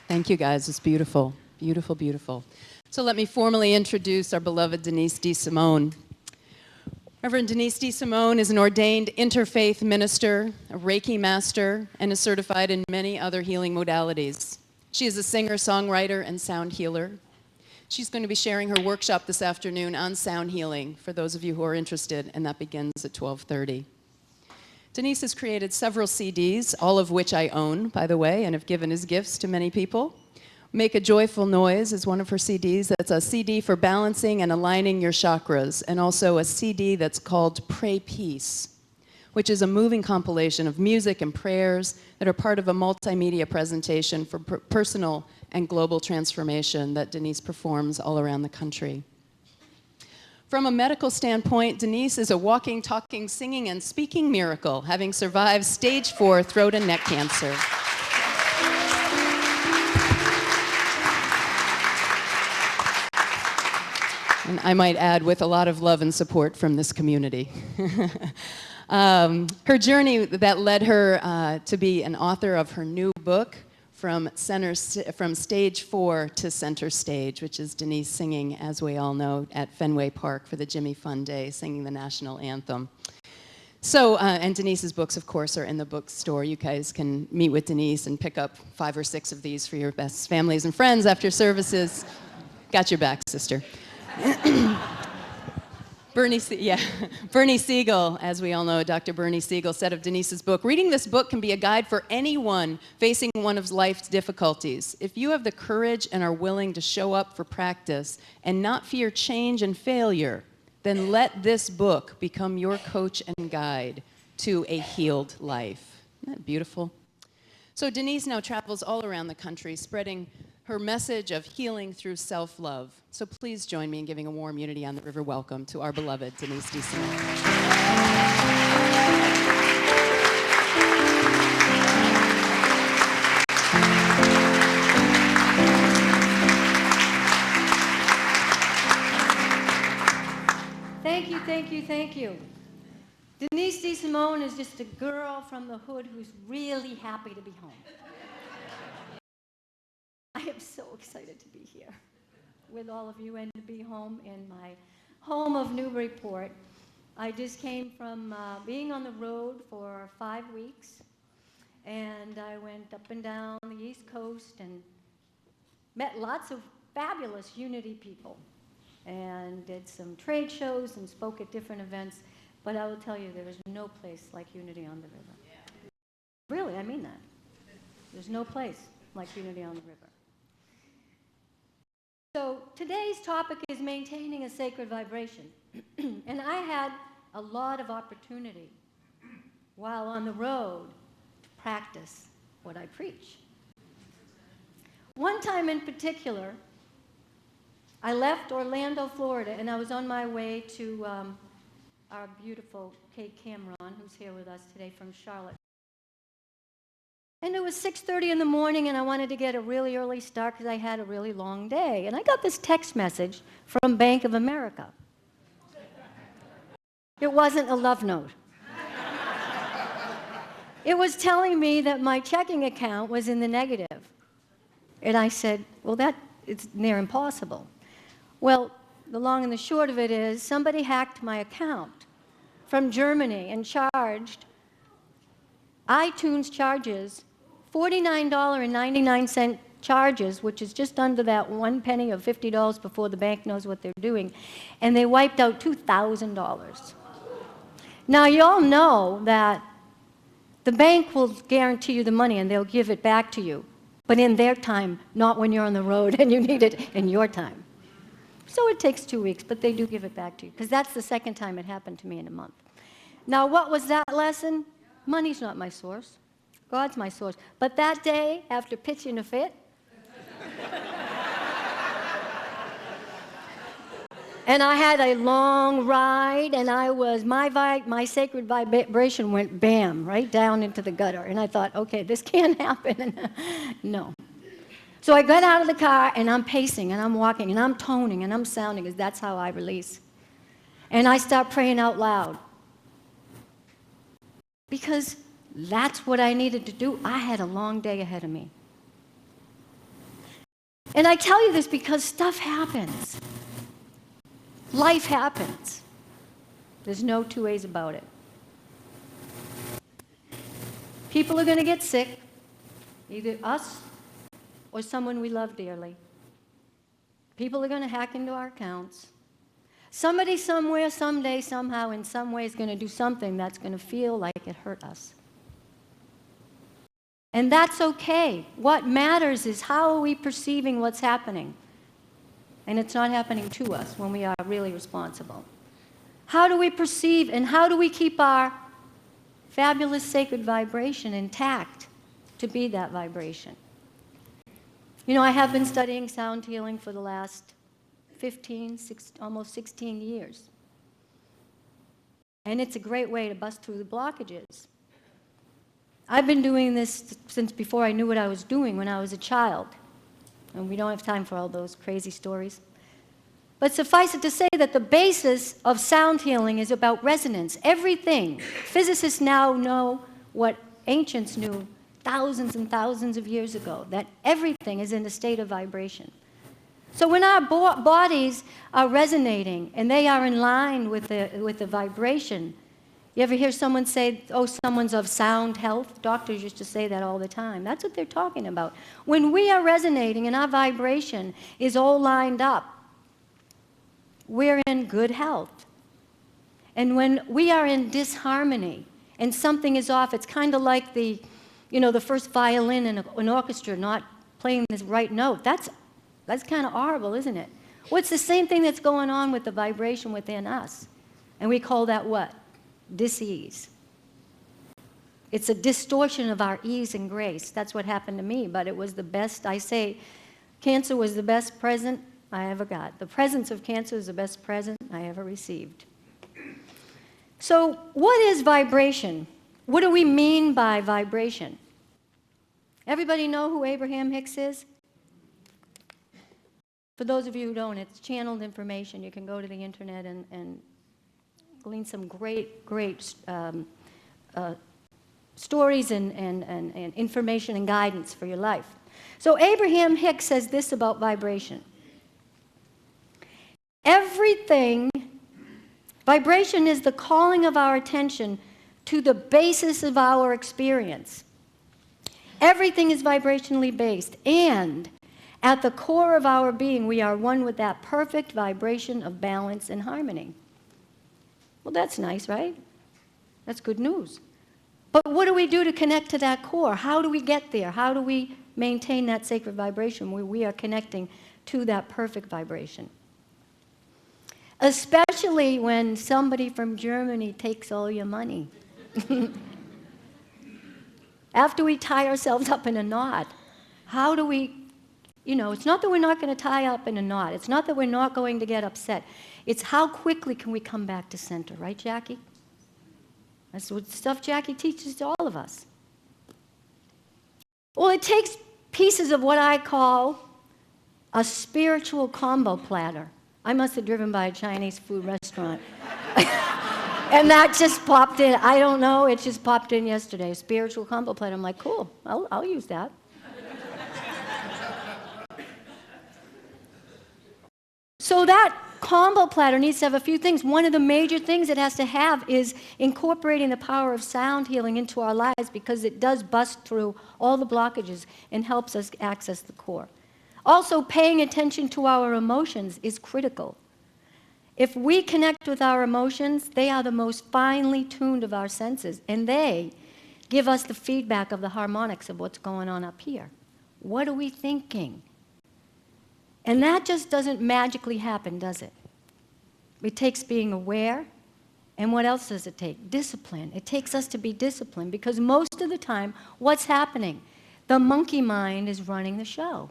Thank you, guys. It's beautiful. Beautiful, beautiful. So let me formally introduce our beloved Denise Desimone. Reverend Denise Desimone is an ordained interfaith minister, a Reiki master, and is certified in many other healing modalities. She is a singer, songwriter, and sound healer. She's going to be sharing her workshop this afternoon on sound healing for those of you who are interested, and that begins at 12:30. Denise has created several CDs, all of which I own, by the way, and have given as gifts to many people. Make a Joyful Noise is one of her CDs. That's a CD for balancing and aligning your chakras, and also a CD that's called Pray Peace, which is a moving compilation of music and prayers that are part of a multimedia presentation for personal and global transformation that Denise performs all around the country. From a medical standpoint, Denise is a walking, talking, singing, and speaking miracle, having survived stage 4 throat and neck cancer. And I might add, with a lot of love and support from this community. Her journey that led her to be an author of her new book, From Stage 4 to Center Stage, which is Denise singing, as we all know, at Fenway Park for the Jimmy Fund Day, singing the national anthem. So, and Denise's books, of course, are in the bookstore. You guys can meet with Denise and pick up 5 or 6 of these for your best families and friends after services. Got your back, sister. Bernie Siegel, as we all know, Dr. Bernie Siegel said of Denise's book, reading this book can be a guide for anyone facing one of life's difficulties. If you have the courage and are willing to show up for practice and not fear change and failure, then let this book become your coach and guide to a healed life. Isn't that beautiful? So Denise now travels all around the country, spreading her message of healing through self-love. So please join me in giving a warm Unity on the River welcome to our beloved Denise Desimone. Thank you, thank you, thank you. Denise Desimone is just a girl from the hood who's really happy to be home. I am so excited to be here with all of you and to be home in my home of Newburyport. I just came from being on the road for 5 weeks, and I went up and down the East Coast and met lots of fabulous Unity people and did some trade shows and spoke at different events, but I will tell you, there is no place like Unity on the River. Really, I mean that. There's no place like Unity on the River. So today's topic is maintaining a sacred vibration. And I had a lot of opportunity while on the road to practice what I preach. One time in particular, I left Orlando, Florida, and I was on my way to our beautiful Kate Cameron, who's here with us today from Charlotte. And it was 6:30 in the morning, and I wanted to get a really early start because I had a really long day. And I got this text message from Bank of America. It wasn't a love note. It was telling me that my checking account was in the negative. And I said, well, it's near impossible. Well, the long and the short of it is somebody hacked my account from Germany and charged iTunes charges, $49.99 charges, which is just under that 1 penny of $50 before the bank knows what they're doing, and they wiped out $2,000. Now, you all know that the bank will guarantee you the money and they'll give it back to you, but in their time, not when you're on the road and you need it in your time. So it takes 2 weeks, but they do give it back to you, because that's the second time it happened to me in a month. Now, what was that lesson? Money's not my source. God's my source. But that day, after pitching a fit, and I had a long ride, and my sacred vibration went bam, right down into the gutter. And I thought, okay, this can't happen. No. So I got out of the car, and I'm pacing, and I'm walking, and I'm toning, and I'm sounding, because that's how I release. And I start praying out loud, because that's what I needed to do. I had a long day ahead of me. And I tell you this because stuff happens. Life happens. There's no two ways about it. People are going to get sick, either us or someone we love dearly. People are going to hack into our accounts. Somebody, somewhere, someday, somehow, in some way is going to do something that's going to feel like it hurt us. And that's okay. What matters is how are we perceiving what's happening? And it's not happening to us when we are really responsible. How do we perceive and how do we keep our fabulous sacred vibration intact to be that vibration? You know, I have been studying sound healing for the last almost 16 years. And it's a great way to bust through the blockages. I've been doing this since before I knew what I was doing when I was a child. And we don't have time for all those crazy stories. But suffice it to say that the basis of sound healing is about resonance. Everything. Physicists now know what ancients knew thousands and thousands of years ago, that everything is in a state of vibration. So when our bodies are resonating and they are in line with the vibration, you ever hear someone say, oh, someone's of sound health? Doctors used to say that all the time. That's what they're talking about. When we are resonating and our vibration is all lined up, we're in good health. And when we are in disharmony and something is off, it's kind of like the first violin in an orchestra not playing this right note. That's kind of horrible, isn't it? Well, it's the same thing that's going on with the vibration within us. And we call that what? Dis-ease. It's a distortion of our ease and grace. That's what happened to me, but it was the best. I say cancer was the best present I ever got. The presence of cancer is the best present I ever received. So what is vibration? What do we mean by vibration? Everybody know who Abraham Hicks is? For those of you who don't, it's channeled information. You can go to the internet and glean some great stories and information and guidance for your life. So Abraham Hicks says this about vibration. Vibration is the calling of our attention to the basis of our experience. Everything is vibrationally based, and at the core of our being, we are one with that perfect vibration of balance and harmony. Well, that's nice, right? That's good news. But what do we do to connect to that core? How do we get there? How do we maintain that sacred vibration where we are connecting to that perfect vibration? Especially when somebody from Germany takes all your money. After we tie ourselves up in a knot, how do we, it's not that we're not going to tie up in a knot. It's not that we're not going to get upset. It's how quickly can we come back to center, right, Jackie? That's what stuff Jackie teaches to all of us. Well, it takes pieces of what I call a spiritual combo platter. I must have driven by a Chinese food restaurant. And that just popped in. I don't know, it just popped in yesterday. Spiritual combo platter. I'm like, cool, I'll use that. So that combo platter needs to have a few things. One of the major things it has to have is incorporating the power of sound healing into our lives, because it does bust through all the blockages and helps us access the core. Also, paying attention to our emotions is critical. If we connect with our emotions, they are the most finely tuned of our senses, and they give us the feedback of the harmonics of what's going on up here. What are we thinking? And that just doesn't magically happen, does it? It takes being aware, and what else does it take? Discipline. It takes us to be disciplined, because most of the time, what's happening? The monkey mind is running the show.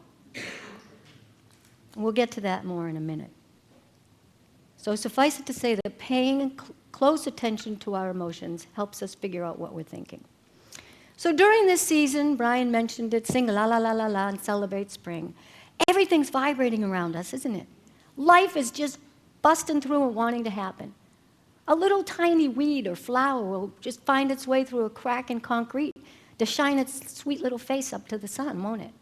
We'll get to that more in a minute. So suffice it to say that paying close attention to our emotions helps us figure out what we're thinking. So during this season, Brian mentioned it, sing la la la la la and celebrate spring. Everything's vibrating around us, isn't it? Life is just busting through and wanting to happen. A little tiny weed or flower will just find its way through a crack in concrete to shine its sweet little face up to the sun, won't it?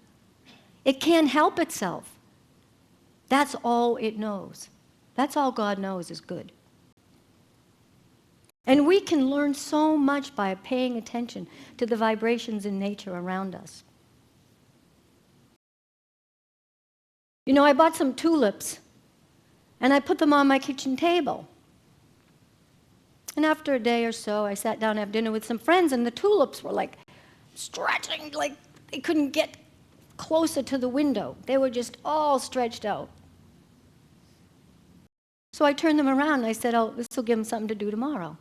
It can't help itself. That's all it knows. That's all God knows is good. And we can learn so much by paying attention to the vibrations in nature around us. You know, I bought some tulips, and I put them on my kitchen table. And after a day or so, I sat down to have dinner with some friends, and the tulips were like stretching, like they couldn't get closer to the window. They were just all stretched out. So I turned them around and I said, oh, this will give them something to do tomorrow.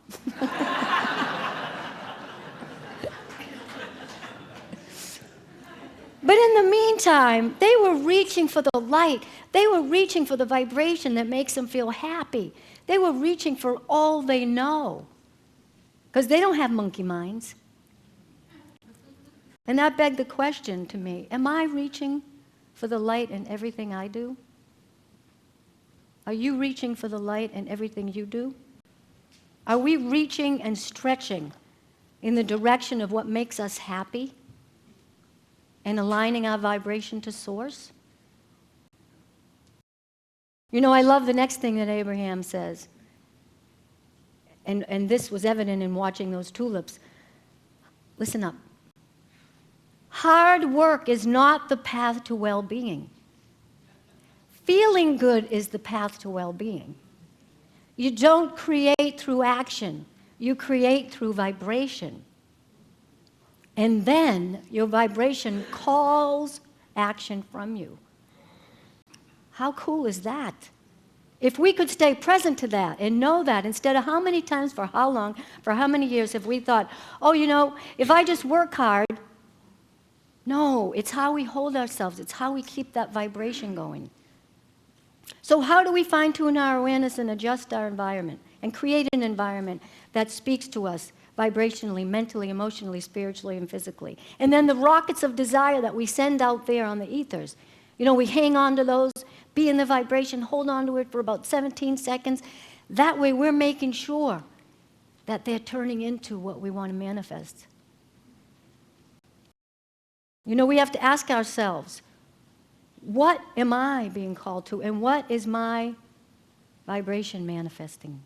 But in the meantime, they were reaching for the light. They were reaching for the vibration that makes them feel happy. They were reaching for all they know, because they don't have monkey minds. And that begged the question to me, am I reaching for the light in everything I do? Are you reaching for the light in everything you do? Are we reaching and stretching in the direction of what makes us happy and aligning our vibration to source? You know, I love the next thing that Abraham says, and this was evident in watching those tulips. Listen up. Hard work is not the path to well-being. Feeling good is the path to well-being. You don't create through action. You create through vibration. And then your vibration calls action from you. How cool is that? If we could stay present to that and know that, instead of how many times, for how long, for how many years have we thought, oh, you know, if I just work hard. No, it's how we hold ourselves. It's how we keep that vibration going. So how do we fine-tune our awareness and adjust our environment and create an environment that speaks to us vibrationally, mentally, emotionally, spiritually, and physically? And then the rockets of desire that we send out there on the ethers, you know, we hang on to those, be in the vibration, hold on to it for about 17 seconds. That way we're making sure that they're turning into what we want to manifest. You know, we have to ask ourselves, what am I being called to, and what is my vibration manifesting?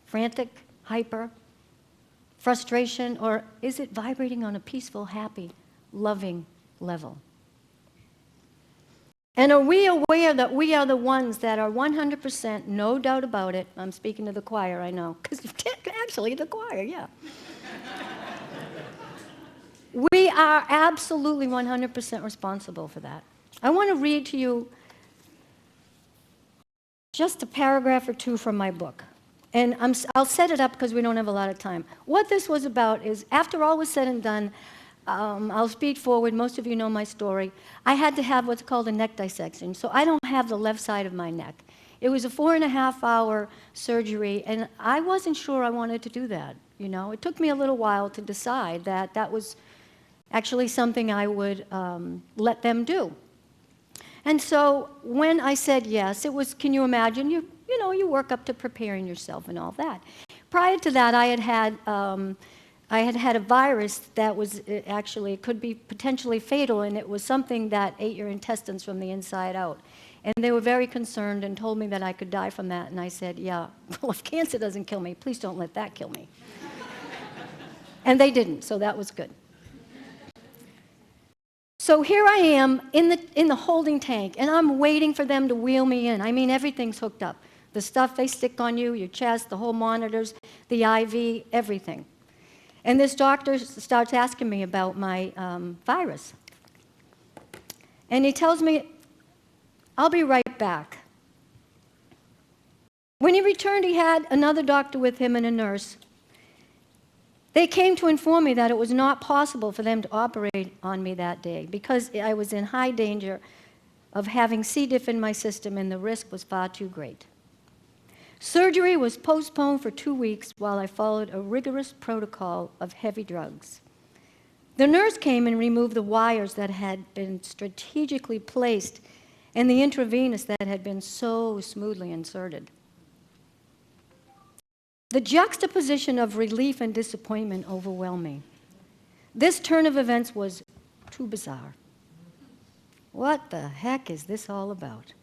Frantic, hyper, frustration, or is it vibrating on a peaceful, happy, loving level? And are we aware that we are the ones that are 100%, no doubt about it, I'm speaking to the choir, I know, because actually the choir, yeah. We are absolutely 100% responsible for that. I want to read to you just a paragraph or two from my book. And I'll set it up because we don't have a lot of time. What this was about is, after all was said and done, I'll speed forward. Most of you know my story. I had to have what's called a neck dissection, so I don't have the left side of my neck. It was a 4.5-hour surgery, and I wasn't sure I wanted to do that. You know, it took me a little while to decide that that was actually something I would let them do. And so when I said yes, it was, can you imagine, you know, you work up to preparing yourself and all that. Prior to that, I had had a virus that was actually, it could be potentially fatal, and it was something that ate your intestines from the inside out. And they were very concerned and told me that I could die from that. And I said, yeah, well, if cancer doesn't kill me, please don't let that kill me. And they didn't, so that was good. So here I am in the holding tank, and I'm waiting for them to wheel me in. I mean, everything's hooked up. The stuff they stick on you, your chest, the whole monitors, the IV, everything. And this doctor starts asking me about my virus. And he tells me, I'll be right back. When he returned, he had another doctor with him and a nurse. They came to inform me that it was not possible for them to operate on me that day because I was in high danger of having C. diff in my system, and the risk was far too great. Surgery was postponed for 2 weeks while I followed a rigorous protocol of heavy drugs. The nurse came and removed the wires that had been strategically placed and the intravenous that had been so smoothly inserted. The juxtaposition of relief and disappointment overwhelmed me. This turn of events was too bizarre. What the heck is this all about?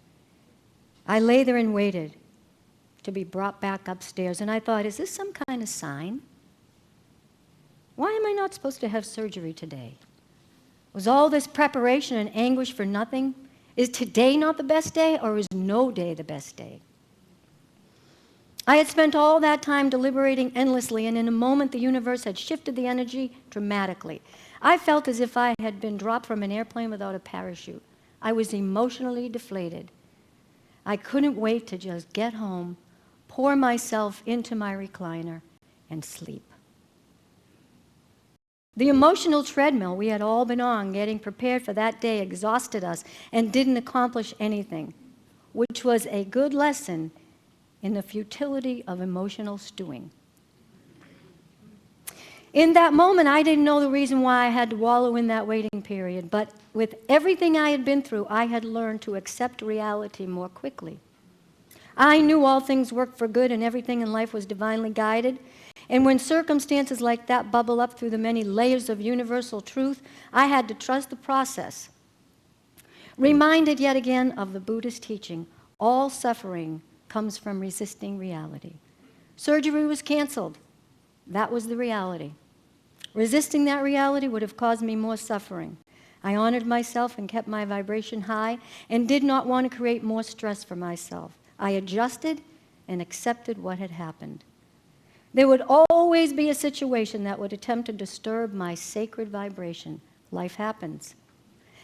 I lay there and waited to be brought back upstairs, and I thought, is this some kind of sign? Why am I not supposed to have surgery today? Was all this preparation and anguish for nothing? Is today not the best day, or is no day the best day? I had spent all that time deliberating endlessly, and in a moment the universe had shifted the energy dramatically. I felt as if I had been dropped from an airplane without a parachute. I was emotionally deflated. I couldn't wait to just get home, pour myself into my recliner, and sleep. The emotional treadmill we had all been on, getting prepared for that day, exhausted us and didn't accomplish anything, which was a good lesson in the futility of emotional stewing. In that moment, I didn't know the reason why I had to wallow in that waiting period, but with everything I had been through, I had learned to accept reality more quickly. I knew all things worked for good and everything in life was divinely guided. And when circumstances like that bubble up through the many layers of universal truth, I had to trust the process. Reminded yet again of the Buddhist teaching, all suffering comes from resisting reality. Surgery was canceled. That was the reality. Resisting that reality would have caused me more suffering. I honored myself and kept my vibration high and did not want to create more stress for myself. I adjusted and accepted what had happened. There would always be a situation that would attempt to disturb my sacred vibration. Life happens.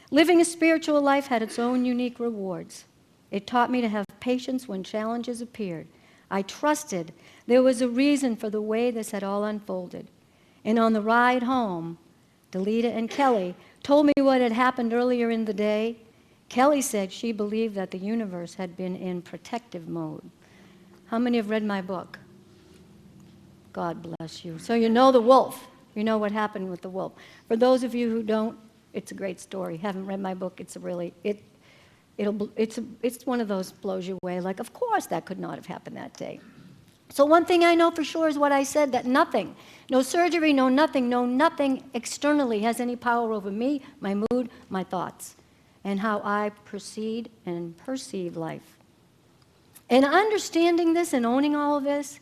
Living a spiritual life had its own unique rewards. It taught me to have patience when challenges appeared. I trusted there was a reason for the way this had all unfolded. And on the ride home, Delita and Kelly told me what had happened earlier in the day. Kelly said she believed that the universe had been in protective mode. How many have read my book? God bless you. So you know the wolf. You know what happened with the wolf. For those of you who don't, it's a great story. Haven't read my book, it's one of those blows you away, like, of course that could not have happened that day. So one thing I know for sure is what I said, that nothing, no surgery, no nothing externally has any power over me, my mood, my thoughts, and how I proceed and perceive life. And understanding this and owning all of this,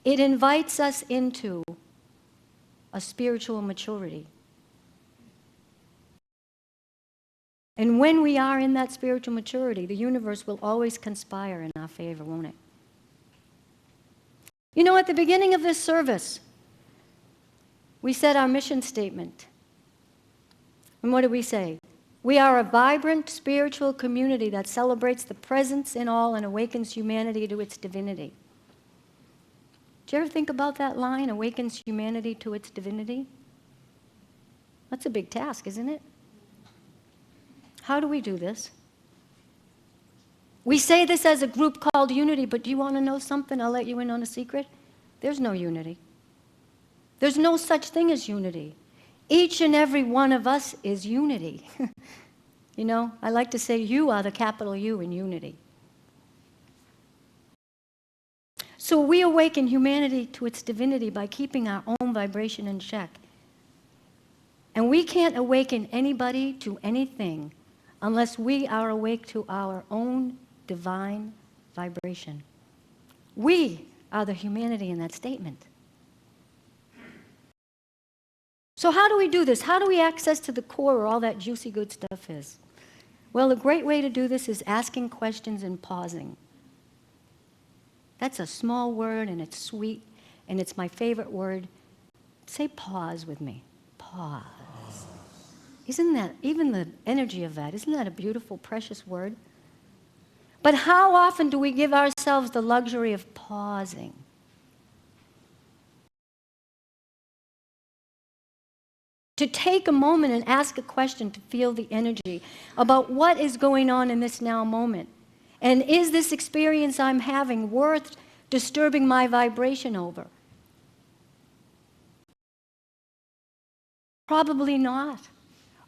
it invites us into a spiritual maturity. And when we are in that spiritual maturity, the universe will always conspire in our favor, won't it? You know, at the beginning of this service, we said our mission statement. And what did we say? We are a vibrant spiritual community that celebrates the presence in all and awakens humanity to its divinity. Did you ever think about that line, awakens humanity to its divinity? That's a big task, isn't it? How do we do this? We say this as a group called unity, but do you want to know something? I'll let you in on a secret. There's no unity. There's no such thing as unity. Each and every one of us is unity. You know, I like to say you are the capital U in unity. So we awaken humanity to its divinity by keeping our own vibration in check. And we can't awaken anybody to anything unless we are awake to our own divine vibration. We are the humanity in that statement. So how do we do this? How do we access to the core where all that juicy good stuff is? Well, a great way to do this is asking questions and pausing. That's a small word, and it's sweet, and it's my favorite word. Say pause with me. Pause. Isn't that, even the energy of that, isn't that a beautiful, precious word? But how often do we give ourselves the luxury of pausing? To take a moment and ask a question to feel the energy about what is going on in this now moment. And is this experience I'm having worth disturbing my vibration over? Probably not.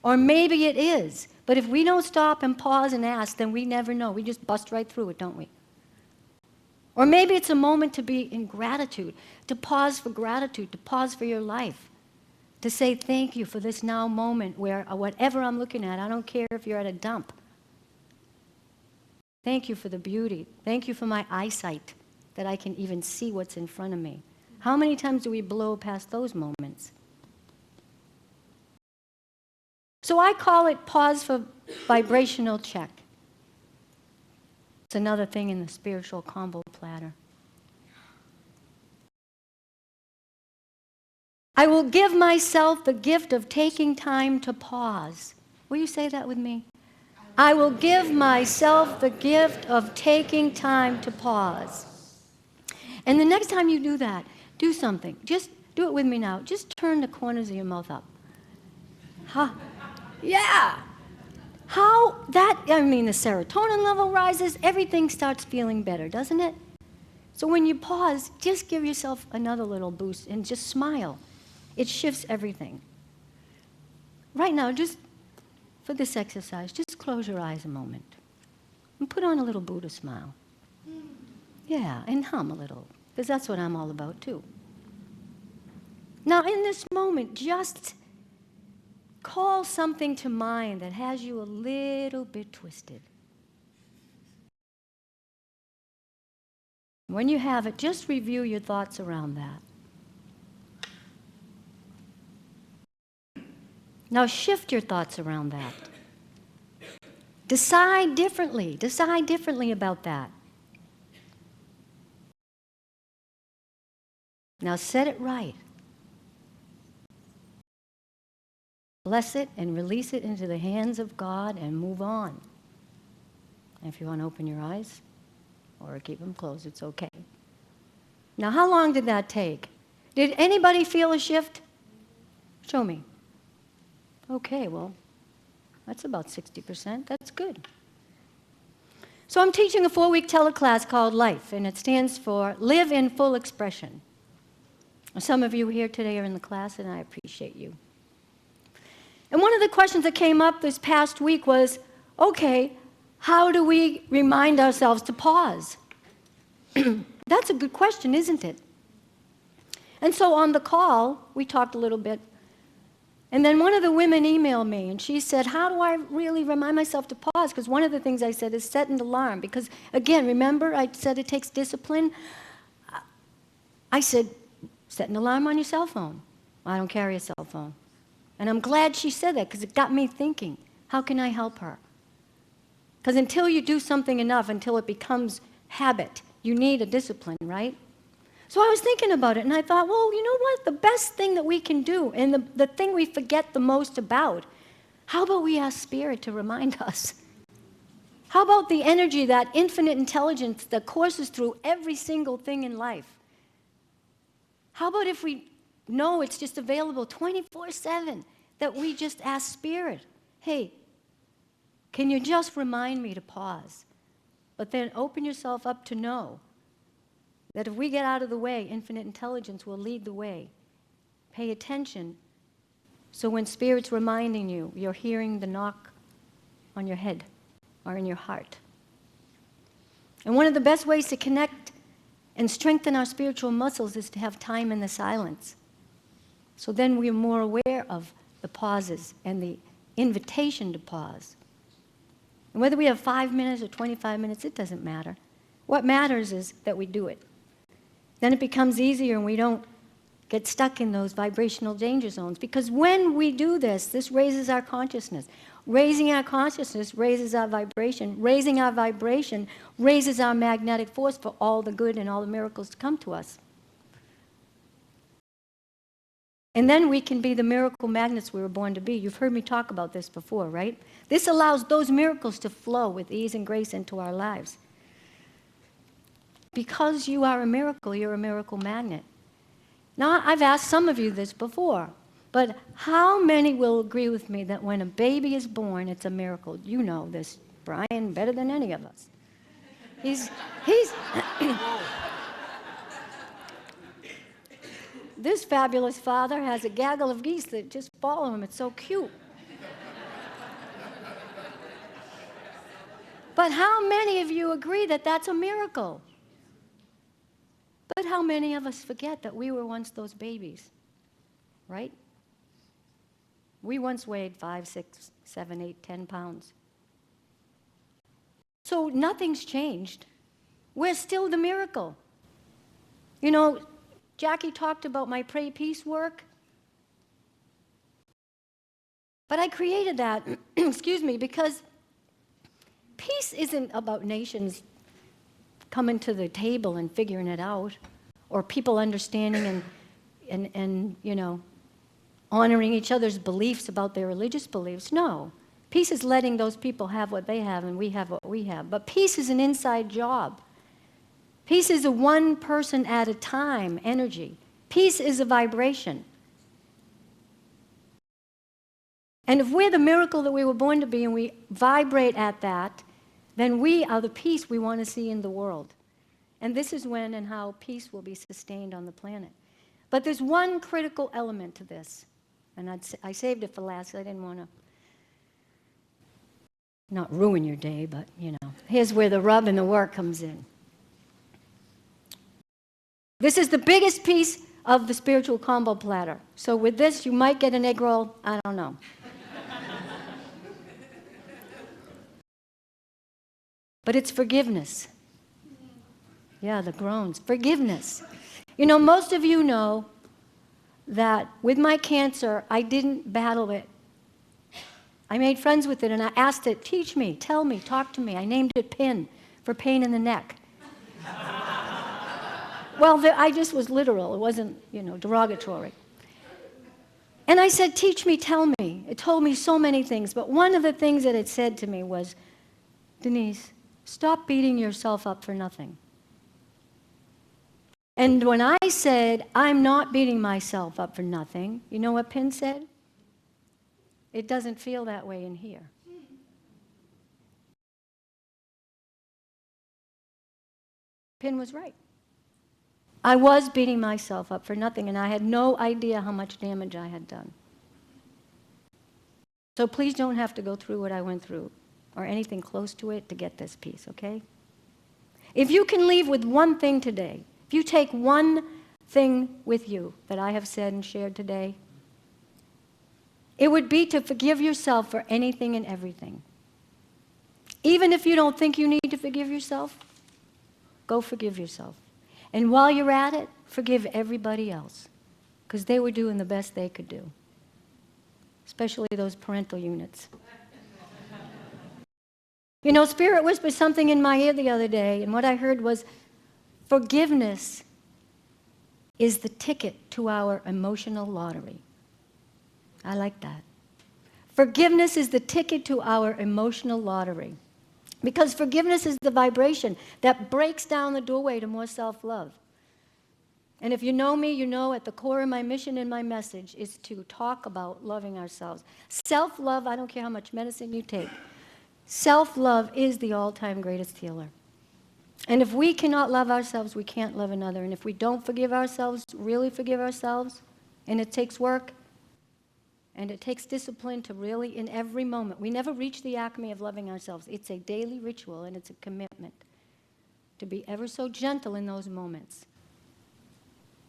Or maybe it is. But if we don't stop and pause and ask, then we never know. We just bust right through it, don't we? Or maybe it's a moment to be in gratitude, to pause for gratitude, to pause for your life, to say thank you for this now moment where whatever I'm looking at, I don't care if you're at a dump. Thank you for the beauty. Thank you for my eyesight, that I can even see what's in front of me. How many times do we blow past those moments? So I call it pause for vibrational check. It's another thing in the spiritual combo platter. I will give myself the gift of taking time to pause. Will you say that with me? I will give myself the gift of taking time to pause. And the next time you do that, do something. Just do it with me now. Just turn the corners of your mouth up. Huh? Yeah. How that, I mean, the serotonin level rises, everything starts feeling better, doesn't it? So when you pause, just give yourself another little boost and just smile. It shifts everything. Right now, just for this exercise, just close your eyes a moment and put on a little Buddha smile. Yeah, and hum a little, because that's what I'm all about too. Now, in this moment, just call something to mind that has you a little bit twisted. When you have it, just review your thoughts around that. Now shift your thoughts around that. Decide differently about that. Now set it right. Bless it and release it into the hands of God and move on. And if you want to open your eyes or keep them closed, it's okay. Now, how long did that take? Did anybody feel a shift? Show me. Okay, well, that's about 60%. That's good. So I'm teaching a 4-week teleclass called Life, and it stands for Live in Full Expression. Some of you here today are in the class, and I appreciate you. And one of the questions that came up this past week was, okay, how do we remind ourselves to pause? That's a good question, isn't it? And so on the call, we talked a little bit. And then one of the women emailed me, and she said, how do I really remind myself to pause? Because one of the things I said is set an alarm. Because, again, remember I said it takes discipline? I said, set an alarm on your cell phone. I don't carry a cell phone. And I'm glad she said that, because it got me thinking, how can I help her? Because until you do something enough, until it becomes habit, you need a discipline, right? So I was thinking about it, and I thought, well, you know what? The best thing that we can do, and the thing we forget the most about, how about we ask Spirit to remind us? How about the energy, that infinite intelligence that courses through every single thing in life? How about if we know it's just available 24/7, that we just ask Spirit, hey, can you just remind me to pause? But then open yourself up to know that if we get out of the way, infinite intelligence will lead the way. Pay attention, so when Spirit's reminding you, you're hearing the knock on your head or in your heart. And one of the best ways to connect and strengthen our spiritual muscles is to have time in the silence. So then we're more aware of the pauses and the invitation to pause. And whether we have 5 minutes or 25 minutes, it doesn't matter. What matters is that we do it. Then it becomes easier and we don't get stuck in those vibrational danger zones. Because when we do this, this raises our consciousness. Raising our consciousness raises our vibration. Raising our vibration raises our magnetic force for all the good and all the miracles to come to us. And then we can be the miracle magnets we were born to be. You've heard me talk about this before, right? This allows those miracles to flow with ease and grace into our lives. Because you are a miracle, you're a miracle magnet. Now, I've asked some of you this before, but how many will agree with me that when a baby is born, it's a miracle? You know this, Brian, better than any of us. He's This fabulous father has a gaggle of geese that just follow him. It's so cute. But how many of you agree that that's a miracle? But how many of us forget that we were once those babies, right? We once weighed 5, 6, 7, 8, 10 pounds. So nothing's changed. We're still the miracle. You know, Jackie talked about my Pray Peace work. But I created that, excuse me, because peace isn't about nations coming to the table and figuring it out, or people understanding and you know, honoring each other's beliefs about their religious beliefs. No. Peace is letting those people have what they have and we have what we have. But peace is an inside job. Peace is a one person at a time energy. Peace is a vibration. And if we're the miracle that we were born to be and we vibrate at that, then we are the peace we want to see in the world. And this is when and how peace will be sustained on the planet. But there's one critical element to this. And I saved it for last. I didn't want to not ruin your day, but, you know, here's where the rub and the work comes in. This is the biggest piece of the spiritual combo platter. So with this, you might get an egg roll. I don't know. But it's forgiveness. Yeah, the groans. Forgiveness. You know, most of you know that with my cancer, I didn't battle it. I made friends with it, and I asked it, teach me, tell me, talk to me. I named it PIN, for pain in the neck. Well, I just was literal. It wasn't, you know, derogatory. And I said, teach me, tell me. It told me so many things, but one of the things that it said to me was, Denise, stop beating yourself up for nothing. And when I said, I'm not beating myself up for nothing, you know what PIN said? It doesn't feel that way in here. PIN was right. I was beating myself up for nothing, and I had no idea how much damage I had done. So please don't have to go through what I went through, or anything close to it, to get this peace, okay? If you can leave with one thing today, if you take one thing with you that I have said and shared today, it would be to forgive yourself for anything and everything. Even if you don't think you need to forgive yourself, go forgive yourself. And while you're at it, forgive everybody else, because they were doing the best they could do, especially those parental units. You know, Spirit whispered something in my ear the other day, and what I heard was, forgiveness is the ticket to our emotional lottery. I like that. Forgiveness is the ticket to our emotional lottery. Because forgiveness is the vibration that breaks down the doorway to more self-love. And if you know me, you know at the core of my mission and my message is to talk about loving ourselves. Self-love, I don't care how much medicine you take. Self-love is the all-time greatest healer. And if we cannot love ourselves, we can't love another. And if we don't forgive ourselves, really forgive ourselves, and it takes work, and it takes discipline to really, in every moment, we never reach the acme of loving ourselves. It's a daily ritual, and it's a commitment to be ever so gentle in those moments.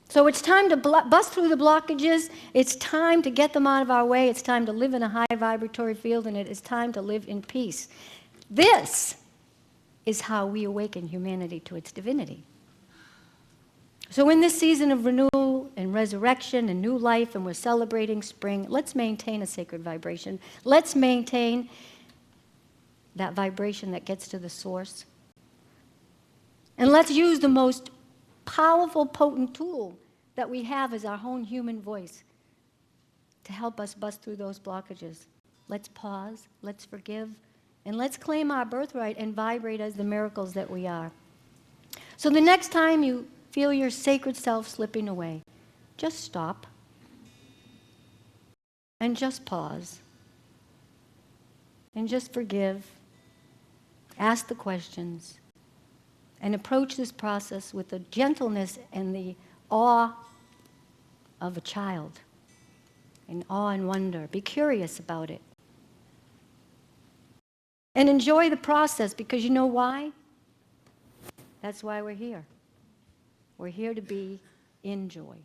So it's time to bust through the blockages. It's time to get them out of our way. It's time to live in a high vibratory field, and it is time to live in peace. This is how we awaken humanity to its divinity. So in this season of renewal and resurrection and new life, and we're celebrating spring, let's maintain a sacred vibration. Let's maintain that vibration that gets to the source. And let's use the most powerful, potent tool that we have as our own human voice to help us bust through those blockages. Let's pause, let's forgive, and let's claim our birthright and vibrate as the miracles that we are. So the next time you feel your sacred self slipping away, just stop and just pause and just forgive, ask the questions, and approach this process with the gentleness and the awe of a child, and awe and wonder. Be curious about it. And enjoy the process, because you know why? That's why we're here. We're here to be in joy.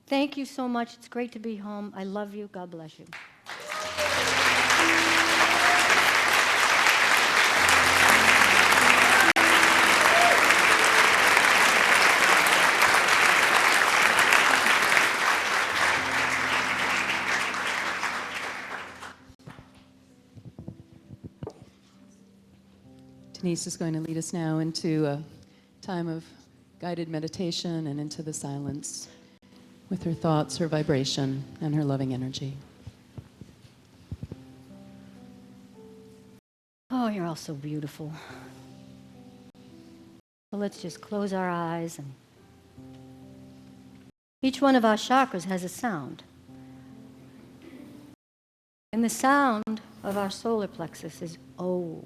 Thank you so much. It's great to be home. I love you. God bless you. Denise is going to lead us now into a time of guided meditation and into the silence with her thoughts, her vibration, and her loving energy. Oh, you're all so beautiful. So let's just close our eyes. And each one of our chakras has a sound. And the sound of our solar plexus is O.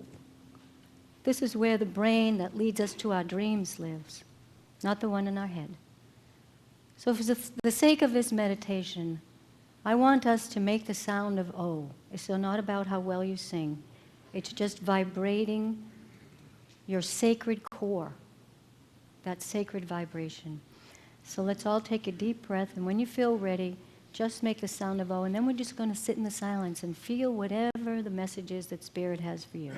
This is where the brain that leads us to our dreams lives, not the one in our head. So for the sake of this meditation, I want us to make the sound of O. It's not about how well you sing. It's just vibrating your sacred core, that sacred vibration. So let's all take a deep breath, and when you feel ready, just make the sound of O, and then we're just going to sit in the silence and feel whatever the message is that Spirit has for you.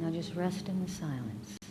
Now just rest in the silence.